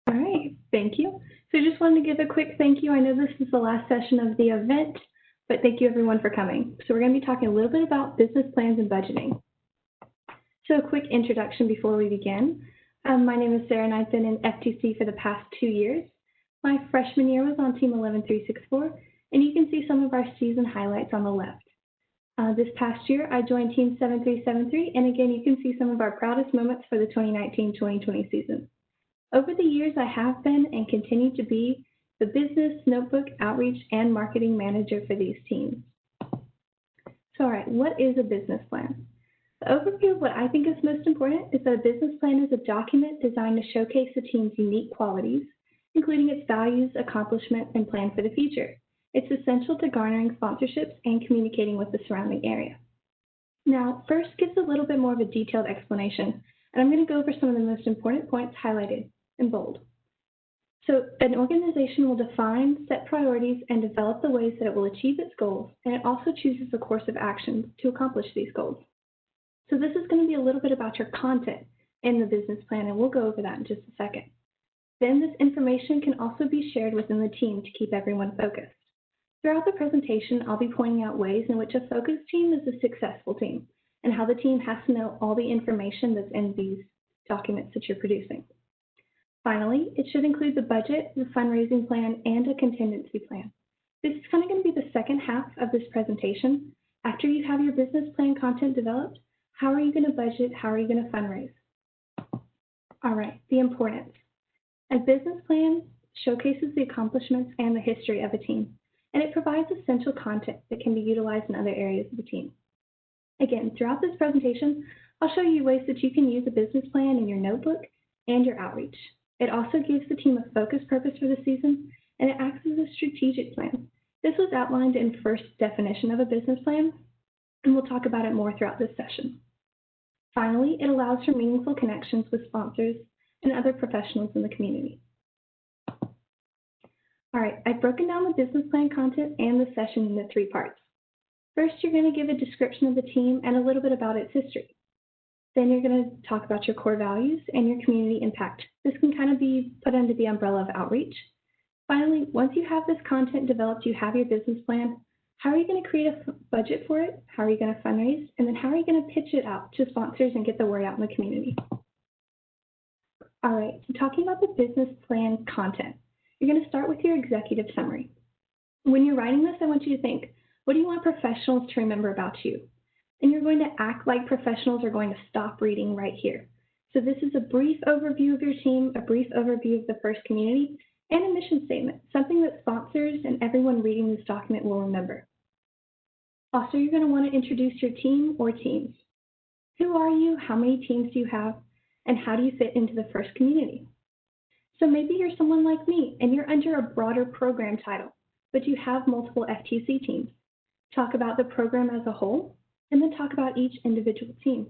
All right, thank you. So I just wanted to give a quick thank you. I know this is the last session of the event, but thank you everyone for coming. So we're going to be talking a little bit about business plans and budgeting. So a quick introduction before we begin. My name is Sarah and I've been in FTC for the past 2 years. My freshman year was on Team 11364, and you can see some of our season highlights on the left. This past year, I joined Team 7373, and again, you can see some of our proudest moments for the 2019-2020 season. Over the years, I have been and continue to be the business, notebook, outreach, and marketing manager for these teams. So, all right, what is a business plan? The overview of what I think is most important is that a business plan is a document designed to showcase the team's unique qualities, including its values, accomplishments, and plan for the future. It's essential to garnering sponsorships and communicating with the surrounding area. Now, first gives a little bit more of a detailed explanation, and I'm going to go over some of the most important points highlighted in bold. So, an organization will define, set priorities, and develop the ways that it will achieve its goals, and it also chooses a course of action to accomplish these goals. So this is going to be a little bit about your content in the business plan, and we'll go over that in just a second. Then this information can also be shared within the team to keep everyone focused. Throughout the presentation, I'll be pointing out ways in which a focused team is a successful team, and how the team has to know all the information that's in these documents that you're producing. Finally, it should include the budget, the fundraising plan, and a contingency plan. This is kind of going to be the second half of this presentation. After you have your business plan content developed, how are you going to budget? How are you going to fundraise? All right, the importance. A business plan showcases the accomplishments and the history of a team, and it provides essential content that can be utilized in other areas of the team. Again, throughout this presentation, I'll show you ways that you can use a business plan in your notebook and your outreach. It also gives the team a focused purpose for the season, and it acts as a strategic plan. This was outlined in first definition of a business plan, and we'll talk about it more throughout this session. Finally, it allows for meaningful connections with sponsors and other professionals in the community. All right, I've broken down the business plan content and the session into 3 parts. First, you're going to give a description of the team and a little bit about its history. Then you're going to talk about your core values and your community impact. This can kind of be put under the umbrella of outreach. Finally, once you have this content developed, you have your business plan. How are you going to create a budget for it? How are you going to fundraise? And then how are you going to pitch it out to sponsors and get the word out in the community? All right, so talking about the business plan content, you're going to start with your executive summary. When you're writing this, I want you to think, what do you want professionals to remember about you? And you're going to act like professionals are going to stop reading right here. So this is a brief overview of your team, a brief overview of the first community, and a mission statement, something that sponsors and everyone reading this document will remember. Also, you're going to want to introduce your team or teams. Who are you? How many teams do you have? And how do you fit into the first community? So maybe you're someone like me and you're under a broader program title, but you have multiple FTC teams. Talk about the program as a whole, and then talk about each individual team.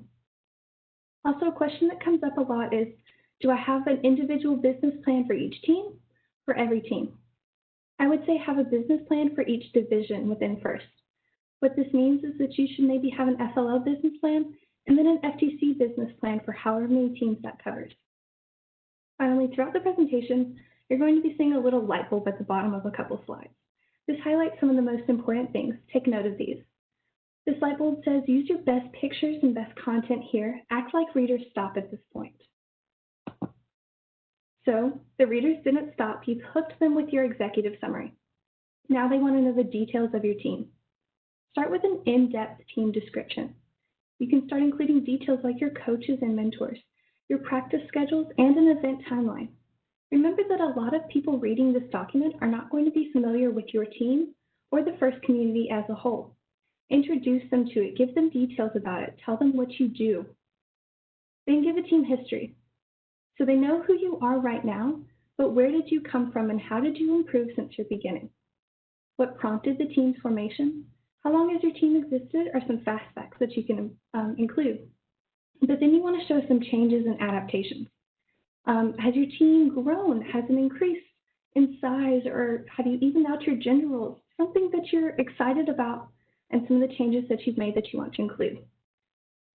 Also, a question that comes up a lot is, do I have an individual business plan for each team, for every team? I would say have a business plan for each division within FIRST. What this means is that you should maybe have an FLL business plan and then an FTC business plan for however many teams that covers. Finally, throughout the presentation, you're going to be seeing a little light bulb at the bottom of a couple slides. This highlights some of the most important things. Take note of these. This light bulb says, use your best pictures and best content here. Act like readers stop at this point. So the readers didn't stop. You've hooked them with your executive summary. Now they want to know the details of your team. Start with an in-depth team description. You can start including details like your coaches and mentors, your practice schedules, and an event timeline. Remember that a lot of people reading this document are not going to be familiar with your team or the FIRST community as a whole. Introduce them to it. Give them details about it. Tell them what you do. Then give a team history. So they know who you are right now, but where did you come from and how did you improve since your beginning? What prompted the team's formation? How long has your team existed are some fast facts that you can include. But then you want to show some changes and adaptations. Has your team grown? Has it increased in size? Or have you evened out your gender roles? Something that you're excited about and some of the changes that you've made that you want to include.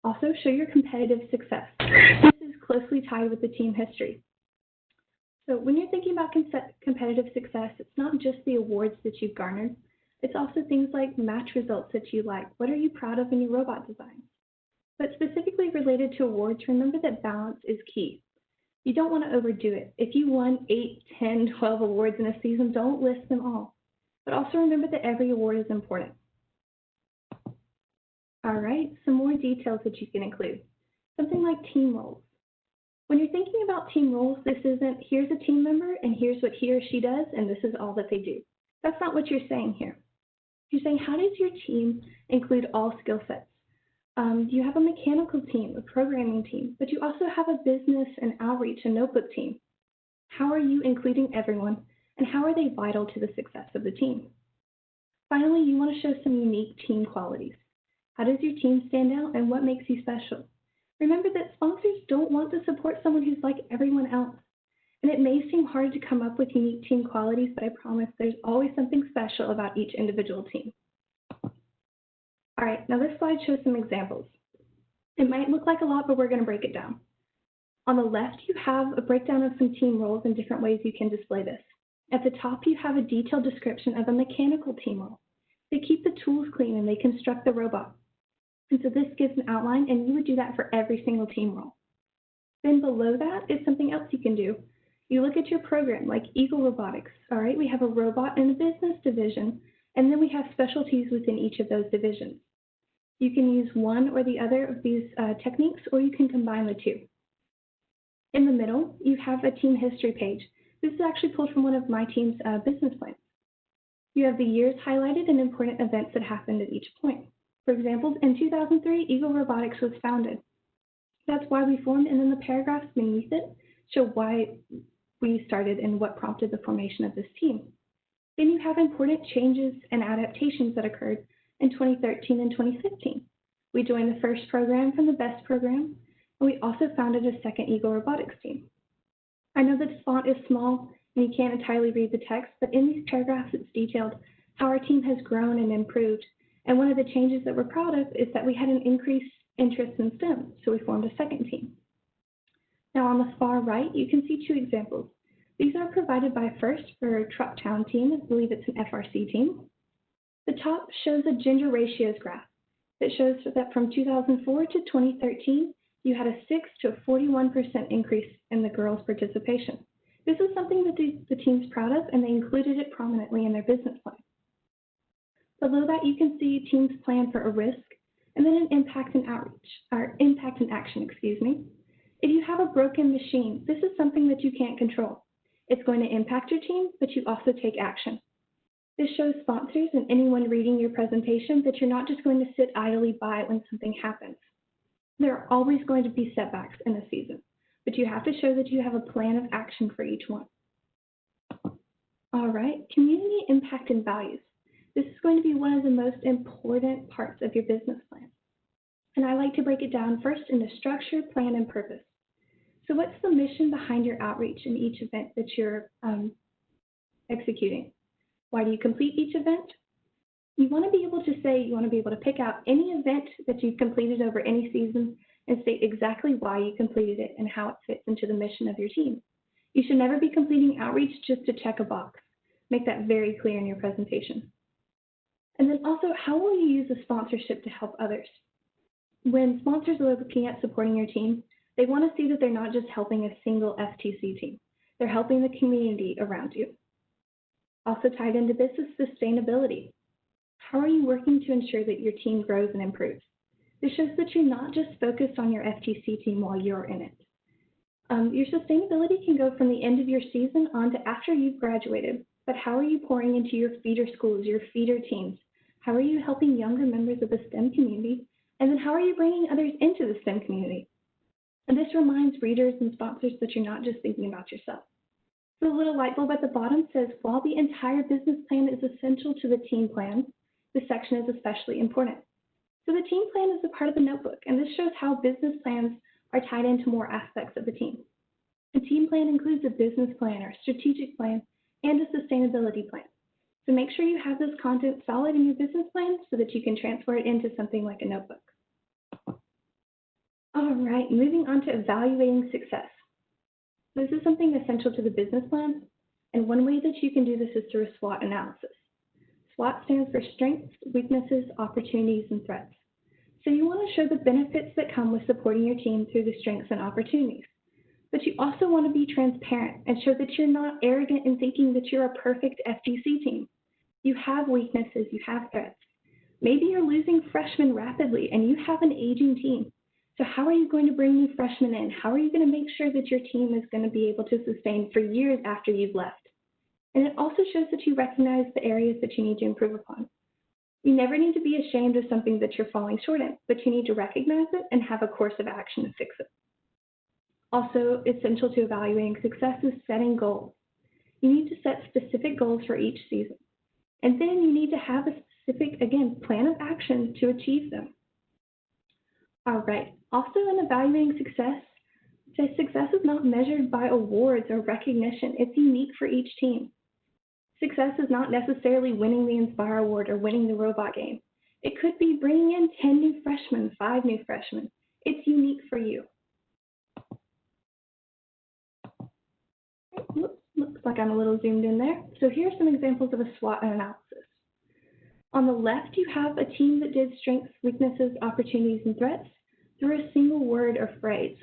Also, show your competitive success. This is closely tied with the team history. So when you're thinking about competitive success, it's not just the awards that you've garnered. It's also things like match results that you like. What are you proud of in your robot design? But specifically related to awards, remember that balance is key. You don't want to overdo it. If you won 8, 10, 12 awards in a season, don't list them all. But also remember that every award is important. All right, some more details that you can include. Something like team roles. When you're thinking about team roles, this isn't here's a team member and here's what he or she does and this is all that they do. That's not what you're saying here. You're saying how does your team include all skill sets? You have a mechanical team, a programming team, but you also have a business and outreach and notebook team. How are you including everyone and how are they vital to the success of the team? Finally, you want to show some unique team qualities. How does your team stand out and what makes you special? Remember that sponsors don't want to support someone who's like everyone else. And it may seem hard to come up with unique team qualities, but I promise there's always something special about each individual team. All right, now this slide shows some examples. It might look like a lot, but we're going to break it down. On the left, you have a breakdown of some team roles and different ways you can display this. At the top, you have a detailed description of a mechanical team role. They keep the tools clean and they construct the robot. And so this gives an outline, and you would do that for every single team role. Then below that is something else you can do. You look at your program, like Eagle Robotics. All right, we have a robot and a business division, and then we have specialties within each of those divisions. You can use one or the other of these techniques, or you can combine the two. In the middle, you have a team history page. This is actually pulled from one of my team's business plans. You have the years highlighted and important events that happened at each point. For example, in 2003, Eagle Robotics was founded. That's why we formed, and then the paragraphs beneath it show why we started and what prompted the formation of this team. Then you have important changes and adaptations that occurred in 2013 and 2015. We joined the first program from the best program, and we also founded a second Eagle Robotics team. I know that the font is small and you can't entirely read the text, but in these paragraphs it's detailed how our team has grown and improved. And one of the changes that we're proud of is that we had an increased interest in STEM, so we formed a second team. Now on the far right, you can see two examples. These are provided by First for Trucktown team. I believe it's an FRC team. The top shows a gender ratios graph that shows that from 2004 to 2013, you had a 6 to a 41% increase in the girls' participation. This is something that the team's proud of, and they included it prominently in their business plan. Below that, you can see teams plan for a risk and then an impact and action, excuse me. If you have a broken machine, this is something that you can't control. It's going to impact your team, but you also take action. This shows sponsors and anyone reading your presentation that you're not just going to sit idly by when something happens. There are always going to be setbacks in a season, but you have to show that you have a plan of action for each one. All right, community impact and values. This is going to be one of the most important parts of your business plan. And I like to break it down first into structure, plan, and purpose. So what's the mission behind your outreach in each event that you're executing? Why do you complete each event? You want to be able to say, you want to be able to pick out any event that you've completed over any season and state exactly why you completed it and how it fits into the mission of your team. You should never be completing outreach just to check a box. Make that very clear in your presentation. And then also, how will you use the sponsorship to help others? When sponsors are looking at supporting your team, they want to see that they're not just helping a single FTC team. They're helping the community around you. Also tied into this is sustainability. How are you working to ensure that your team grows and improves? This shows that you're not just focused on your FTC team while you're in it. Your sustainability can go from the end of your season on to after you've graduated, but how are you pouring into your feeder schools, your feeder teams? How are you helping younger members of the STEM community? And then how are you bringing others into the STEM community? And this reminds readers and sponsors that you're not just thinking about yourself. So the little light bulb at the bottom says, while the entire business plan is essential to the team plan, this section is especially important. So the team plan is a part of the notebook, and this shows how business plans are tied into more aspects of the team. A team plan includes a business plan or strategic plan and a sustainability plan. So make sure you have this content solid in your business plan so that you can transfer it into something like a notebook. All right, moving on to evaluating success. This is something essential to the business plan, and one way that you can do this is through a SWOT analysis. SWOT stands for strengths, weaknesses, opportunities, and threats. So you want to show the benefits that come with supporting your team through the strengths and opportunities. But you also want to be transparent and show that you're not arrogant in thinking that you're a perfect FTC team. You have weaknesses, you have threats. Maybe you're losing freshmen rapidly and you have an aging team. So how are you going to bring new freshmen in? How are you going to make sure that your team is going to be able to sustain for years after you've left? And it also shows that you recognize the areas that you need to improve upon. You never need to be ashamed of something that you're falling short in, but you need to recognize it and have a course of action to fix it. Also, essential to evaluating success is setting goals. You need to set specific goals for each season. And then you need to have a specific, again, plan of action to achieve them. All right. Also, in evaluating success is not measured by awards or recognition. It's unique for each team. Success is not necessarily winning the Inspire Award or winning the robot game. It could be bringing in 10 new freshmen, 5 new freshmen. It's unique for you. Oops, looks like I'm a little zoomed in there. So here are some examples of a SWOT analysis. On the left, you have a team that did strengths, weaknesses, opportunities, and threats through a single word or phrase.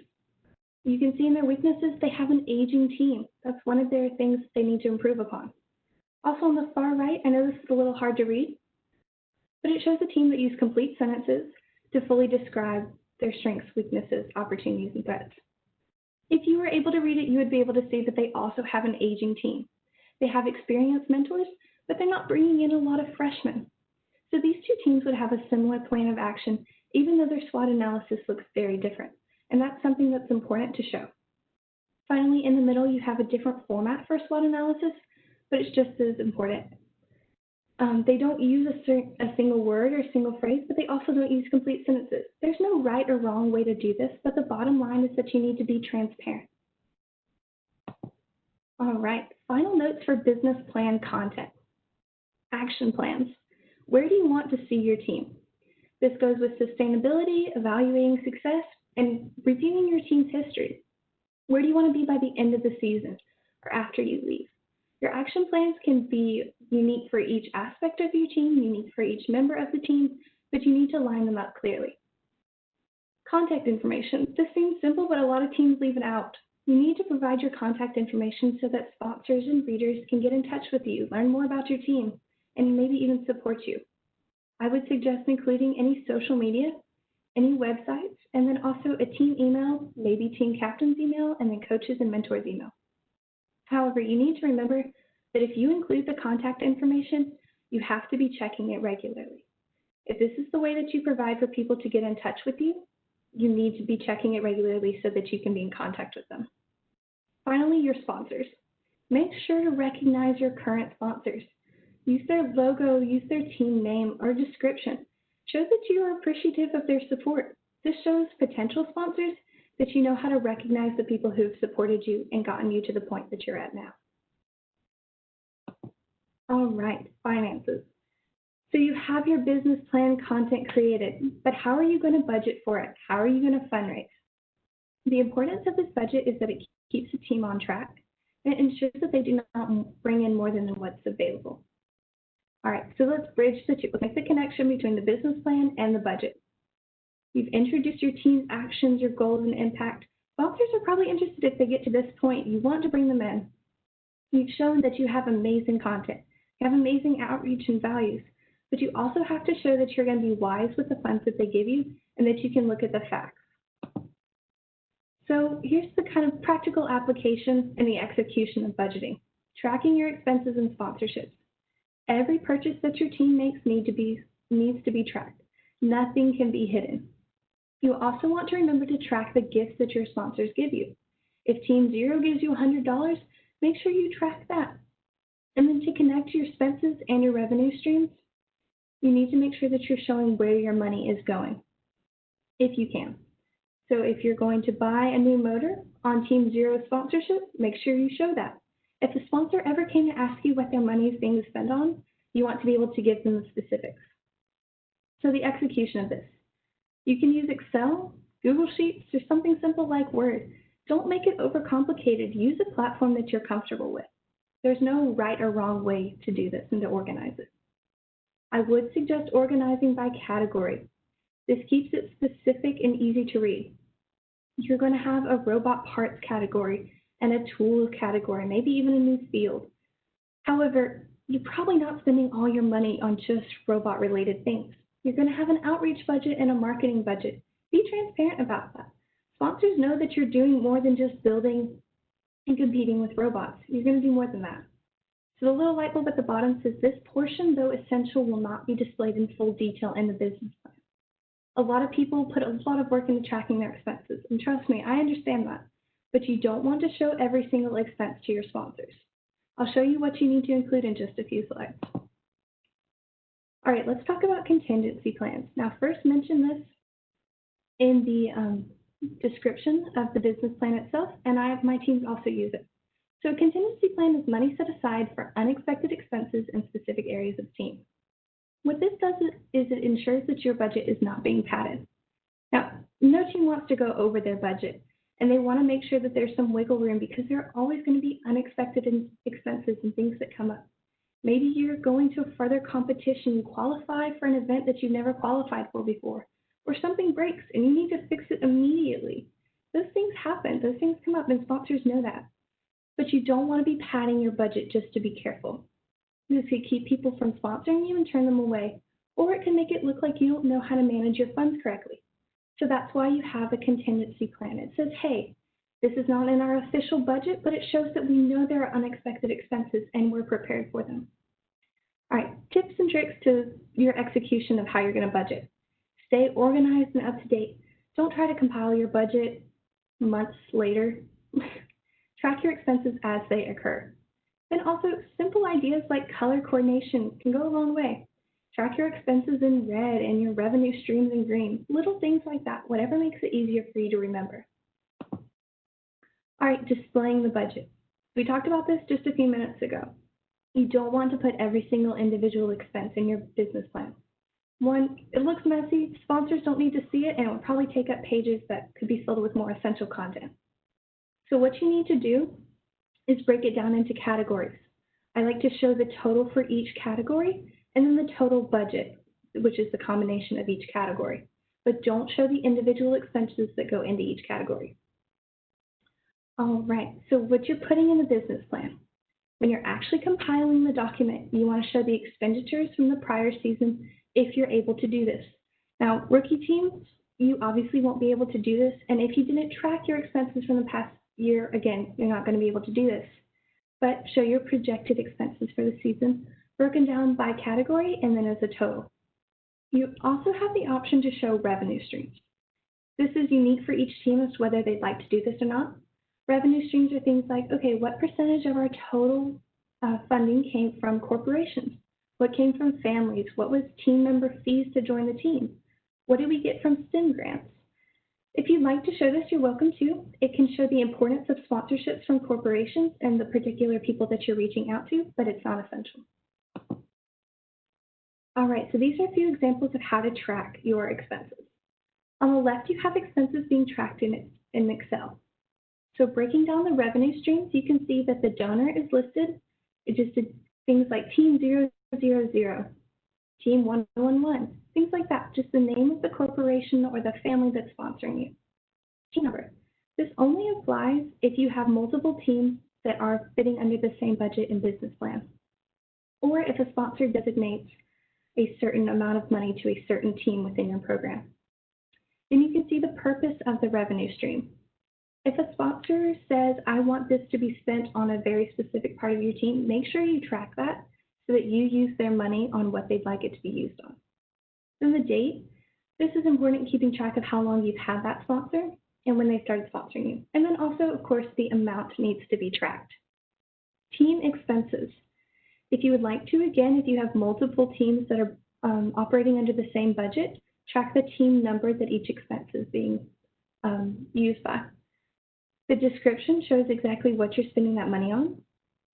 You can see in their weaknesses, they have an aging team. That's one of their things they need to improve upon. Also on the far right, I know this is a little hard to read, but it shows a team that used complete sentences to fully describe their strengths, weaknesses, opportunities, and threats. If you were able to read it, you would be able to see that they also have an aging team. They have experienced mentors, but they're not bringing in a lot of freshmen. So these two teams would have a similar plan of action, even though their SWOT analysis looks very different. And that's something that's important to show. Finally, in the middle, you have a different format for SWOT analysis, but it's just as important. They don't use a single word or single phrase, but they also don't use complete sentences. There's no right or wrong way to do this, but the bottom line is that you need to be transparent. All right, final notes for business plan content. Action plans. Where do you want to see your team? This goes with sustainability, evaluating success, and reviewing your team's history. Where do you want to be by the end of the season or after you leave? Your action plans can be unique for each aspect of your team, unique for each member of the team, but you need to line them up clearly. Contact information. This seems simple, but a lot of teams leave it out. You need to provide your contact information so that sponsors and readers can get in touch with you, learn more about your team, and maybe even support you. I would suggest including any social media, any websites, and then also a team email, maybe team captain's email, and then coaches and mentors email. However, you need to remember that if you include the contact information, you have to be checking it regularly. If this is the way that you provide for people to get in touch with you, you need to be checking it regularly so that you can be in contact with them. Finally, your sponsors. Make sure to recognize your current sponsors. Use their logo, use their team name or description. Show that you are appreciative of their support. This shows potential sponsors that you know how to recognize the people who have supported you and gotten you to the point that you're at now. All right, finances. So you have your business plan content created, but how are you going to budget for it? How are you going to fundraise? The importance of this budget is that it keeps the team on track and it ensures that they do not bring in more than what's available. All right, so let's bridge the two. Let's make the connection between the business plan and the budget. You've introduced your team's actions, your goals, and impact. Sponsors are probably interested if they get to this point. You want to bring them in. You've shown that you have amazing content. You have amazing outreach and values. But you also have to show that you're going to be wise with the funds that they give you and that you can look at the facts. So here's the kind of practical application and the execution of budgeting. Tracking your expenses and sponsorships. Every purchase that your team makes needs to be tracked. Nothing can be hidden. You also want to remember to track the gifts that your sponsors give you. If Team 0 gives you $100, make sure you track that. And then to connect your expenses and your revenue streams, you need to make sure that you're showing where your money is going, if you can. So if you're going to buy a new motor on Team 0 sponsorship, make sure you show that. If the sponsor ever came to ask you what their money is being spent on, you want to be able to give them the specifics. So the execution of this. You can use Excel, Google Sheets, or something simple like Word. Don't make it overcomplicated. Use a platform that you're comfortable with. There's no right or wrong way to do this and to organize it. I would suggest organizing by category. This keeps it specific and easy to read. You're going to have a robot parts category and a tools category, maybe even a new field. However, you're probably not spending all your money on just robot-related things. You're going to have an outreach budget and a marketing budget. Be transparent about that. Sponsors know that you're doing more than just building and competing with robots. You're going to do more than that. So the little light bulb at the bottom says this portion, though essential, will not be displayed in full detail in the business plan. A lot of people put a lot of work into tracking their expenses, and trust me, I understand that, but you don't want to show every single expense to your sponsors. I'll show you what you need to include in just a few slides. All right, let's talk about contingency plans. Now, first mention this in the description of the business plan itself, and my teams also use it. So a contingency plan is money set aside for unexpected expenses in specific areas of the team. What this does is it ensures that your budget is not being padded. Now, no team wants to go over their budget, and they want to make sure that there's some wiggle room because there are always going to be unexpected expenses and things that come up. Maybe you're going to a further competition, you qualify for an event that you've never qualified for before, or something breaks and you need to fix it immediately. Those things happen, those things come up, and sponsors know that. But you don't want to be padding your budget just to be careful. This could keep people from sponsoring you and turn them away, or it can make it look like you don't know how to manage your funds correctly. So that's why you have a contingency plan. It says, hey, this is not in our official budget, but it shows that we know there are unexpected expenses and we're prepared for them. All right, tips and tricks to your execution of how you're going to budget. Stay organized and up to date. Don't try to compile your budget months later. Track your expenses as they occur. And also, simple ideas like color coordination can go a long way. Track your expenses in red and your revenue streams in green. Little things like that, whatever makes it easier for you to remember. All right, displaying the budget. We talked about this just a few minutes ago. You don't want to put every single individual expense in your business plan. One, it looks messy, sponsors don't need to see it, and it will probably take up pages that could be filled with more essential content. So what you need to do is break it down into categories. I like to show the total for each category and then the total budget, which is the combination of each category. But don't show the individual expenses that go into each category. All right, so what you're putting in the business plan. When you're actually compiling the document, you want to show the expenditures from the prior season if you're able to do this. Now, rookie teams, you obviously won't be able to do this, and if you didn't track your expenses from the past year, again, you're not going to be able to do this. But show your projected expenses for the season, broken down by category and then as a total. You also have the option to show revenue streams. This is unique for each team as to whether they'd like to do this or not. Revenue streams are things like, okay, what percentage of our total funding came from corporations? What came from families? What was team member fees to join the team? What did we get from STEM grants? If you'd like to show this, you're welcome to. It can show the importance of sponsorships from corporations and the particular people that you're reaching out to, but it's not essential. All right, so these are a few examples of how to track your expenses. On the left, you have expenses being tracked in Excel. So breaking down the revenue streams, you can see that the donor is listed. It just did things like Team 000, Team 111, things like that, just the name of the corporation or the family that's sponsoring you. Team number. This only applies if you have multiple teams that are fitting under the same budget and business plan, or if a sponsor designates a certain amount of money to a certain team within your program. Then you can see the purpose of the revenue stream. If a sponsor says, I want this to be spent on a very specific part of your team, make sure you track that so that you use their money on what they'd like it to be used on. Then the date. This is important in keeping track of how long you've had that sponsor and when they started sponsoring you. And then also, of course, the amount needs to be tracked. Team expenses. If you would like to, again, if you have multiple teams that are operating under the same budget, track the team number that each expense is being used by. The description shows exactly what you're spending that money on.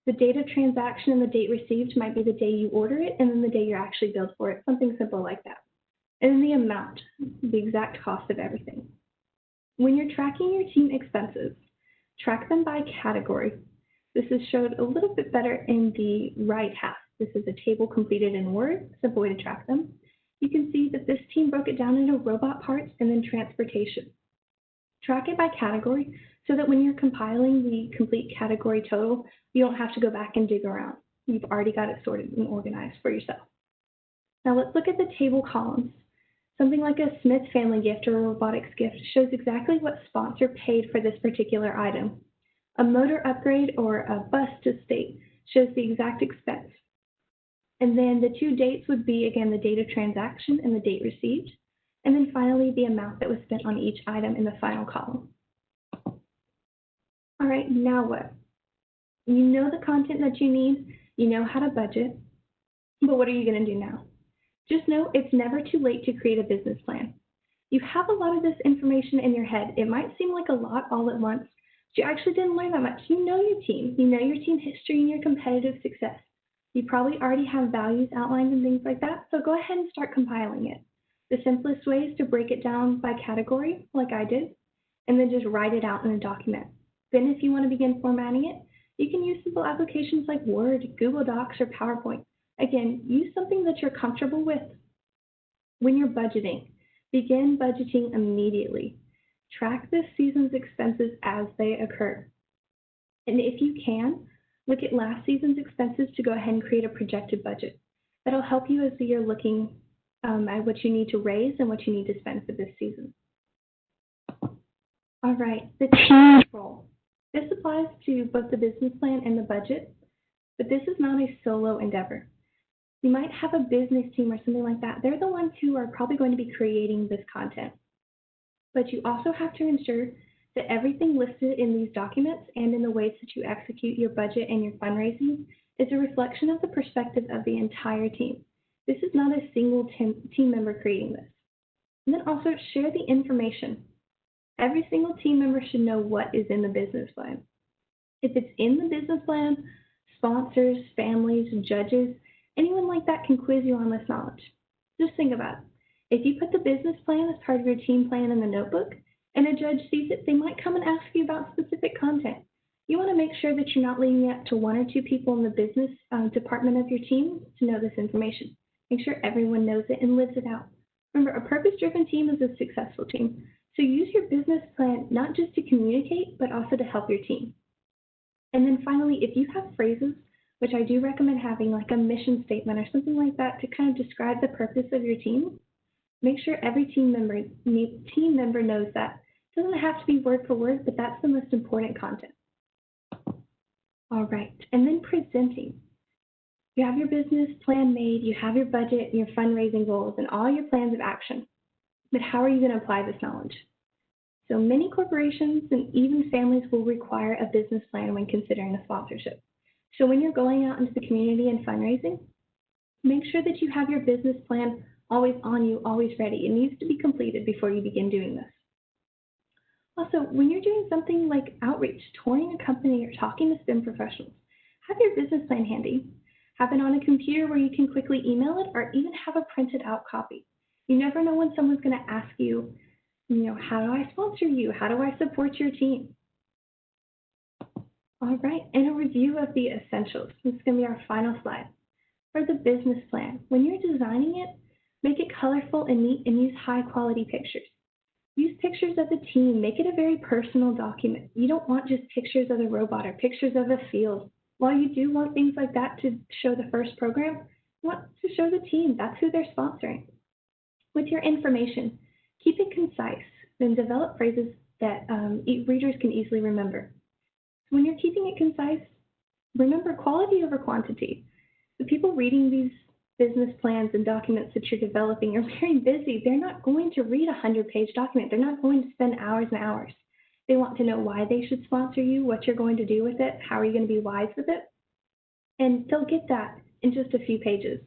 The date of transaction and the date received might be the day you order it and then the day you're actually billed for it, something simple like that. And then the amount, the exact cost of everything. When you're tracking your team expenses, Track them by category. This is showed a little bit better in the right half. This is a table completed in Word, simple way to track them. You can see that this team broke it down into robot parts and then transportation. Track it by category so that when you're compiling the complete category total, you don't have to go back and dig around. You've already got it sorted and organized for yourself. Now let's look at the table columns. Something like a Smith family gift or a robotics gift shows exactly what sponsor paid for this particular item. A motor upgrade or a bus to state shows the exact expense. And then the two dates would be, again, the date of transaction and the date received. And then finally, the amount that was spent on each item in the final column. All right, now what? You know the content that you need, you know how to budget, but what are you going to do now? Just know it's never too late to create a business plan. You have a lot of this information in your head. It might seem like a lot all at once, but you actually didn't learn that much. You know your team. You know your team history and your competitive success. You probably already have values outlined and things like that, so go ahead and start compiling it. The simplest way is to break it down by category, like I did, and then just write it out in a document. Then if you want to begin formatting it, you can use simple applications like Word, Google Docs, or PowerPoint. Again, use something that you're comfortable with. When you're budgeting, begin budgeting immediately. Track this season's expenses as they occur. And if you can, look at last season's expenses to go ahead and create a projected budget. That'll help you as you're looking at what you need to raise and what you need to spend for this season. All right, the team role. This applies to both the business plan and the budget, but this is not a solo endeavor. You might have a business team or something like that. They're the ones who are probably going to be creating this content. But you also have to ensure that everything listed in these documents and in the ways that you execute your budget and your fundraising is a reflection of the perspective of the entire team. This is not a single team member creating this. And then also share the information. Every single team member should know what is in the business plan. If it's in the business plan, sponsors, families, judges, anyone like that can quiz you on this knowledge. Just think about it. If you put the business plan as part of your team plan in the notebook and a judge sees it, they might come and ask you about specific content. You want to make sure that you're not leaving it to one or two people in the business department of your team to know this information. Make sure everyone knows it and lives it out. Remember, a purpose-driven team is a successful team. So use your business plan not just to communicate, but also to help your team. And then finally, if you have phrases, which I do recommend having, like a mission statement or something like that to kind of describe the purpose of your team, make sure every team member knows that. It doesn't have to be word for word, but that's the most important content. All right, and then presenting. You have your business plan made, you have your budget, your fundraising goals, and all your plans of action. But how are you going to apply this knowledge? So many corporations and even families will require a business plan when considering a sponsorship. So when you're going out into the community and fundraising, make sure that you have your business plan always on you, always ready. It needs to be completed before you begin doing this. Also, when you're doing something like outreach, touring a company, or talking to STEM professionals, have your business plan handy. Have it on a computer where you can quickly email it, or even have a printed out copy. You never know when someone's going to ask you, how do I sponsor you? How do I support your team? All right, and a review of the essentials. This is going to be our final slide. For the business plan, when you're designing it, make it colorful and neat and use high quality pictures. Use pictures of the team. Make it a very personal document. You don't want just pictures of the robot or pictures of a field. While you do want things like that to show the first program, you want to show the team. That's who they're sponsoring. With your information, keep it concise and develop phrases that readers can easily remember. When you're keeping it concise, remember quality over quantity. The people reading these business plans and documents that you're developing are very busy. They're not going to read a 100-page document. They're not going to spend hours and hours. They want to know why they should sponsor you, what you're going to do with it, how are you going to be wise with it, and they'll get that in just a few pages.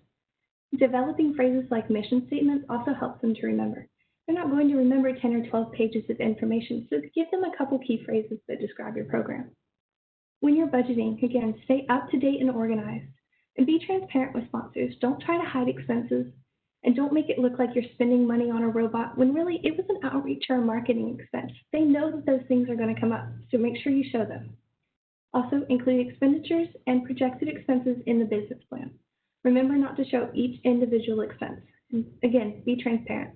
Developing phrases like mission statements also helps them to remember. They're not going to remember 10 or 12 pages of information, so give them a couple key phrases that describe your program. When you're budgeting, again, stay up to date and organized, and be transparent with sponsors. Don't try to hide expenses. And don't make it look like you're spending money on a robot when really it was an outreach or a marketing expense. They know that those things are going to come up, so make sure you show them. Also, include expenditures and projected expenses in the business plan. Remember not to show each individual expense. And again, be transparent.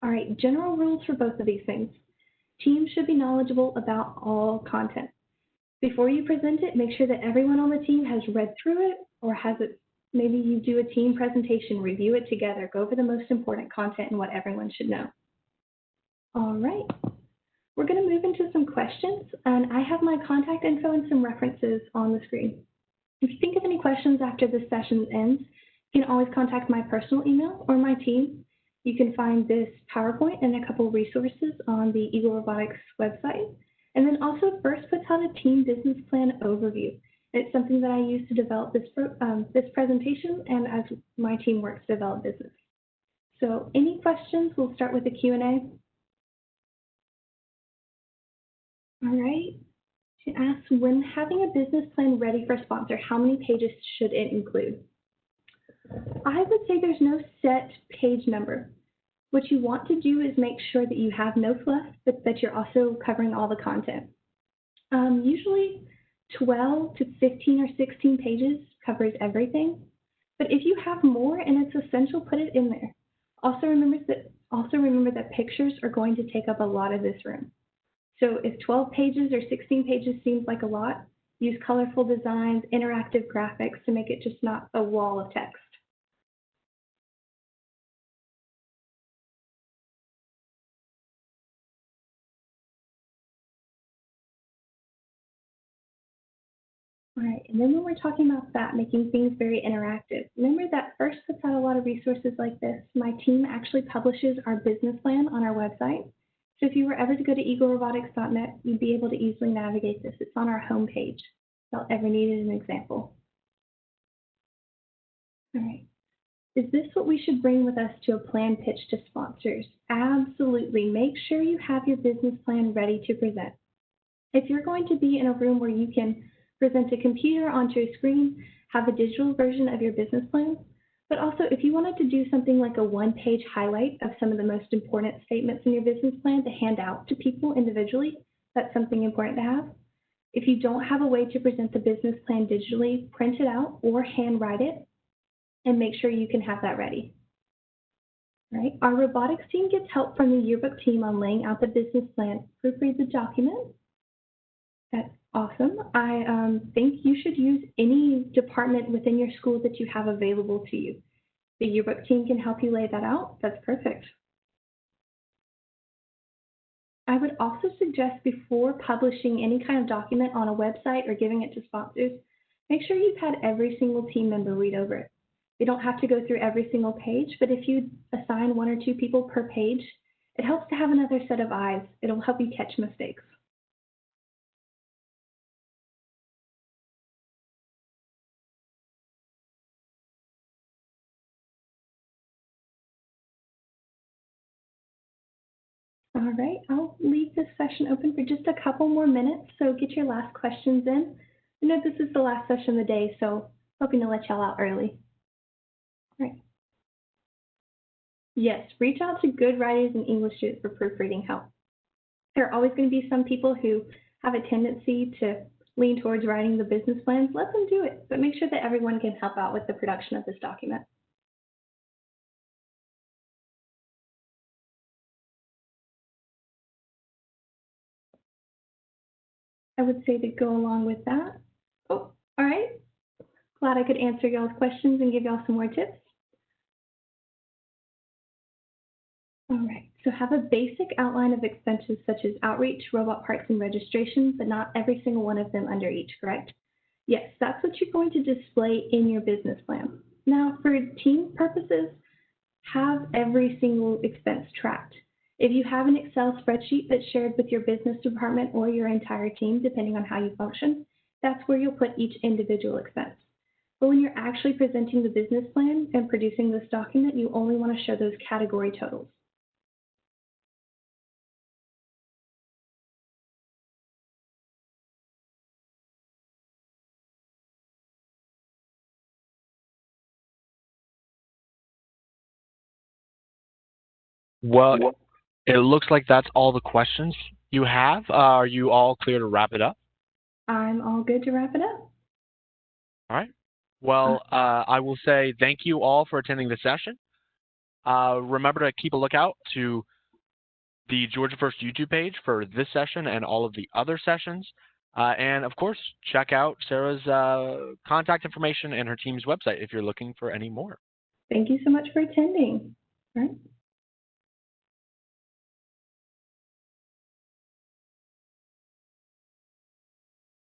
All right, general rules for both of these things. Teams should be knowledgeable about all content. Before you present it, make sure that everyone on the team has read through it or has it. Maybe you do a team presentation, review it together, go over the most important content and what everyone should know. All right. We're going to move into some questions, and I have my contact info and some references on the screen. If you think of any questions after this session ends, you can always contact my personal email or my team. You can find this PowerPoint and a couple of resources on the Eagle Robotics website. And then also FIRST puts out a team business plan overview. It's something that I use to develop this presentation and as my team works to develop business. So any questions? We'll start with the Q&A. All right. She asks, when having a business plan ready for a sponsor, how many pages should it include? I would say there's no set page number. What you want to do is make sure that you have no fluff, but that you're also covering all the content. Usually 12 to 15 or 16 pages covers everything. But if you have more and it's essential, put it in there. Also remember that pictures are going to take up a lot of this room. So if 12 pages or 16 pages seems like a lot, use colorful designs, interactive graphics to make it just not a wall of text. All right, and then when we're talking about that, making things very interactive, remember that FIRST puts out a lot of resources like this. My team actually publishes our business plan on our website. So if you were ever to go to eaglerobotics.net, you'd be able to easily navigate this. It's on our homepage. If y'all ever needed an example. All right. Is this what we should bring with us to a plan pitch to sponsors? Absolutely. Make sure you have your business plan ready to present. If you're going to be in a room where you can present a computer onto a screen, have a digital version of your business plan, but also if you wanted to do something like a one-page highlight of some of the most important statements in your business plan to hand out to people individually, that's something important to have. If you don't have a way to present the business plan digitally, print it out or handwrite it and make sure you can have that ready. Right? Our robotics team gets help from the yearbook team on laying out the business plan. Proofread the document. That's awesome. I think you should use any department within your school that you have available to you. The yearbook team can help you lay that out. That's perfect. I would also suggest before publishing any kind of document on a website or giving it to sponsors, make sure you've had every single team member read over it. You don't have to go through every single page, but if you assign 1 or 2 people per page, it helps to have another set of eyes. It'll help you catch mistakes. All right, I'll leave this session open for just a couple more minutes, so get your last questions in. I know this is the last session of the day, so hoping to let y'all out early. All right. Yes, reach out to good writers and English students for proofreading help. There are always going to be some people who have a tendency to lean towards writing the business plans. Let them do it, but make sure that everyone can help out with the production of this document. I would say to go along with that. Oh, all right. Glad I could answer y'all's questions and give y'all some more tips. All right, so have a basic outline of expenses such as outreach, robot parts, and registration, but not every single one of them under each, correct? Yes, that's what you're going to display in your business plan. Now, for team purposes, have every single expense tracked. If you have an Excel spreadsheet that's shared with your business department or your entire team, depending on how you function, that's where you'll put each individual expense. But when you're actually presenting the business plan and producing this document, you only want to show those category totals. Well, it looks like that's all the questions you have. Are you all clear to wrap it up? I'm all good to wrap it up. All right. Well, I will say thank you all for attending the session. Remember to keep a lookout to the Georgia First YouTube page for this session and all of the other sessions. And of course, check out Sarah's contact information and her team's website if you're looking for any more. Thank you so much for attending. All right.